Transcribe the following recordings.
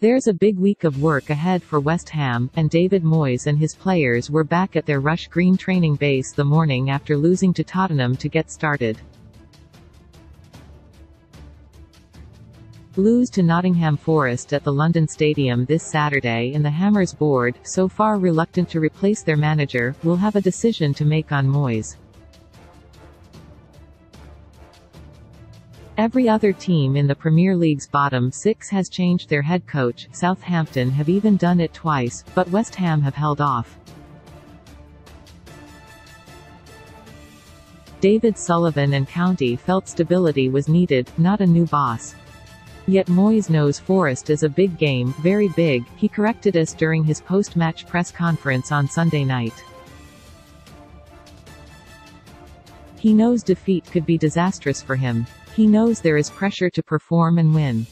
There's a big week of work ahead for West Ham, and David Moyes and his players were back at their Rush Green training base the morning after losing to Tottenham to get started. Lose to Nottingham Forest at the London Stadium this Saturday, and the Hammers board, so far reluctant to replace their manager, will have a decision to make on Moyes. Every other team in the Premier League's bottom six has changed their head coach. Southampton have even done it twice, but West Ham have held off. David Sullivan and County felt stability was needed, not a new boss. Yet Moyes knows Forest is a big game, very big, he corrected us during his post-match press conference on Sunday night. He knows defeat could be disastrous for him. He knows there is pressure to perform and win.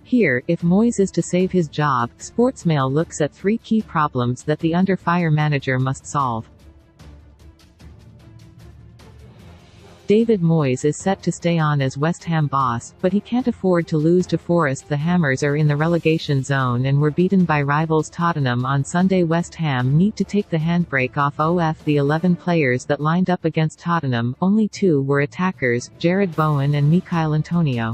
Here, if Moyes is to save his job, Sportsmail looks at three key problems that the under-fire manager must solve. David Moyes is set to stay on as West Ham boss, but he can't afford to lose to Forest. The Hammers are in the relegation zone and were beaten by rivals Tottenham on Sunday. West Ham need to take the handbrake off the 11 players that lined up against Tottenham. Only two were attackers, Jarrod Bowen and Michail Antonio.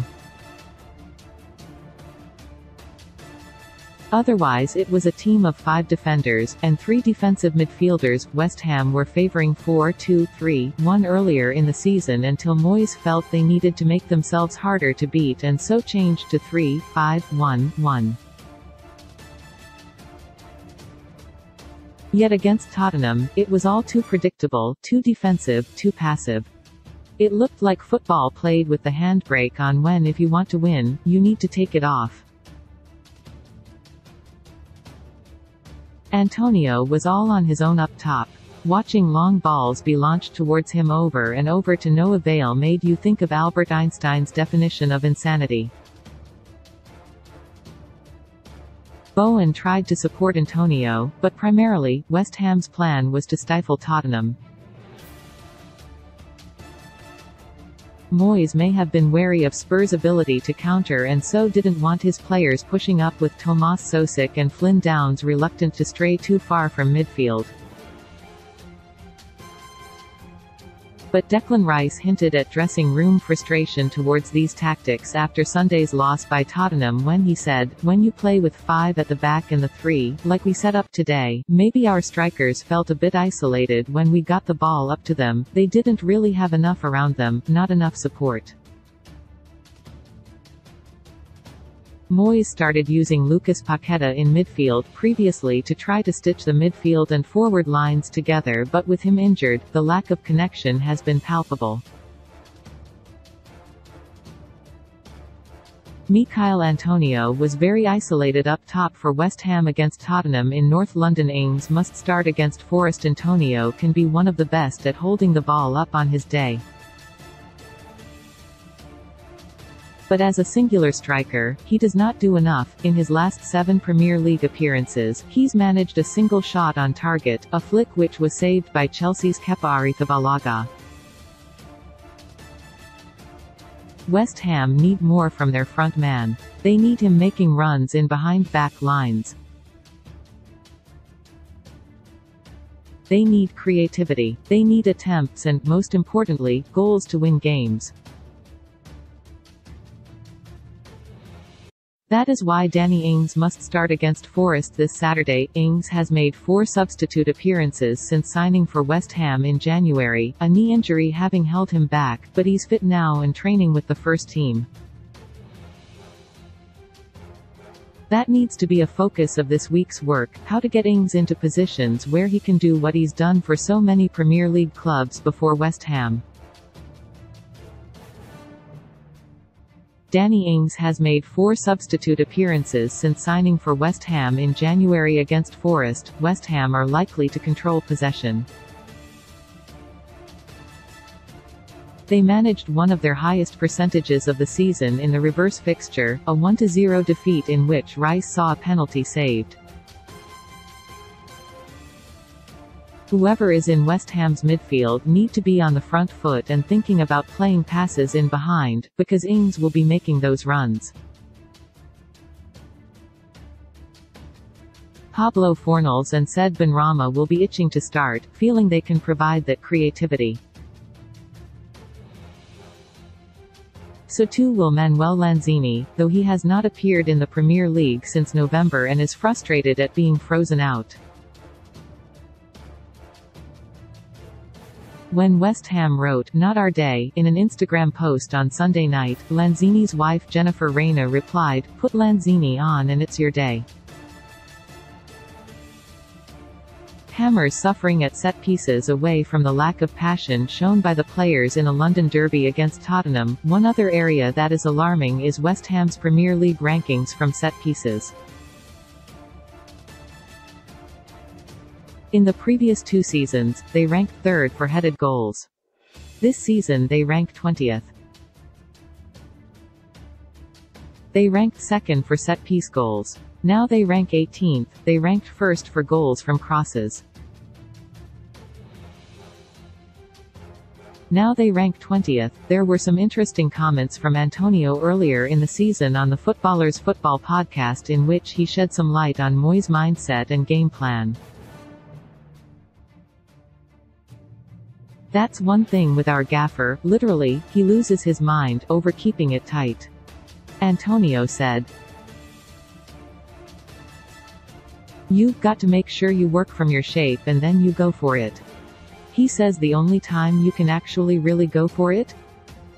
Otherwise it was a team of 5 defenders, and 3 defensive midfielders. West Ham were favouring 4-2-3-1 earlier in the season until Moyes felt they needed to make themselves harder to beat and so changed to 3-5-1-1. Yet against Tottenham, it was all too predictable, too defensive, too passive. It looked like football played with the handbrake on when if you want to win, you need to take it off. Antonio was all on his own up top. Watching long balls be launched towards him over and over to no avail made you think of Albert Einstein's definition of insanity. Bowen tried to support Antonio, but primarily, West Ham's plan was to stifle Tottenham. Moyes may have been wary of Spurs' ability to counter and so didn't want his players pushing up with Tomas Sosek and Flynn Downs reluctant to stray too far from midfield. But Declan Rice hinted at dressing room frustration towards these tactics after Sunday's loss by Tottenham when he said, "When you play with 5 at the back and the 3, like we set up today, maybe our strikers felt a bit isolated when we got the ball up to them, they didn't really have enough around them, not enough support." Moyes started using Lucas Paqueta in midfield previously to try to stitch the midfield and forward lines together, but with him injured, the lack of connection has been palpable. Michail Antonio was very isolated up top for West Ham against Tottenham in North London. Ings must start against Forest. Antonio can be one of the best at holding the ball up on his day. But as a singular striker, he does not do enough. In his last 7 Premier League appearances, he's managed a single shot on target, a flick which was saved by Chelsea's Kepa Arrizabalaga. West Ham need more from their front man. They need him making runs in behind back lines. They need creativity. They need attempts and, most importantly, goals to win games. That is why Danny Ings must start against Forest this Saturday. Ings has made 4 substitute appearances since signing for West Ham in January, a knee injury having held him back, but he's fit now and training with the first team. That needs to be a focus of this week's work, how to get Ings into positions where he can do what he's done for so many Premier League clubs before West Ham. Danny Ings has made 4 substitute appearances since signing for West Ham in January against Forest. West Ham are likely to control possession. They managed one of their highest percentages of the season in the reverse fixture, a 1-0 defeat in which Rice saw a penalty saved. Whoever is in West Ham's midfield need to be on the front foot and thinking about playing passes in behind, because Ings will be making those runs. Pablo Fornals and Said Benrahma will be itching to start, feeling they can provide that creativity. So too will Manuel Lanzini, though he has not appeared in the Premier League since November and is frustrated at being frozen out. When West Ham wrote, "Not our day," in an Instagram post on Sunday night, Lanzini's wife Jennifer Reina replied, "Put Lanzini on and it's your day." Hammers suffering at set pieces away from the lack of passion shown by the players in a London derby against Tottenham. One other area that is alarming is West Ham's Premier League rankings from set pieces. In the previous 2 seasons, they ranked 3rd for headed goals. This season they rank 20th. They ranked 2nd for set-piece goals. Now they rank 18th, they ranked 1st for goals from crosses. Now they rank 20th. There were some interesting comments from Antonio earlier in the season on the Footballers Football podcast in which he shed some light on Moyes' mindset and game plan. "That's one thing with our gaffer, literally, he loses his mind over keeping it tight," Antonio said. "You've got to make sure you work from your shape and then you go for it." He says the only time you can actually really go for it?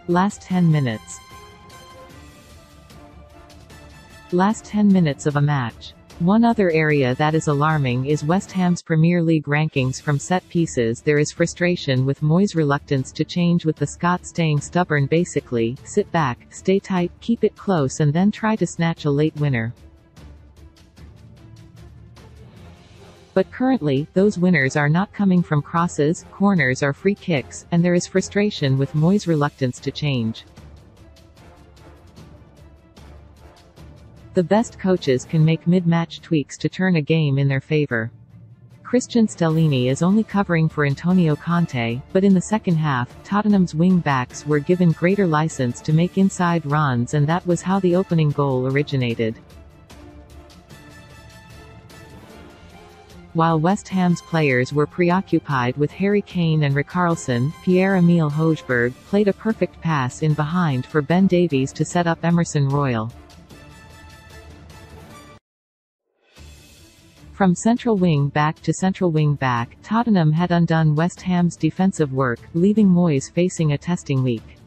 Last 10 minutes. Last 10 minutes of a match. One other area that is alarming is West Ham's Premier League rankings from set pieces. There is frustration with Moyes' reluctance to change, with the Scot staying stubborn, basically, sit back, stay tight, keep it close and then try to snatch a late winner. But currently, those winners are not coming from crosses, corners or free kicks, and there is frustration with Moyes' reluctance to change. The best coaches can make mid-match tweaks to turn a game in their favor. Christian Stellini is only covering for Antonio Conte, but in the second half, Tottenham's wing-backs were given greater license to make inside runs, and that was how the opening goal originated. While West Ham's players were preoccupied with Harry Kane and Richarlison, Pierre-Emile Højbjerg played a perfect pass in behind for Ben Davies to set up Emerson Royal. From central wing back to central wing back, Tottenham had undone West Ham's defensive work, leaving Moyes facing a testing week.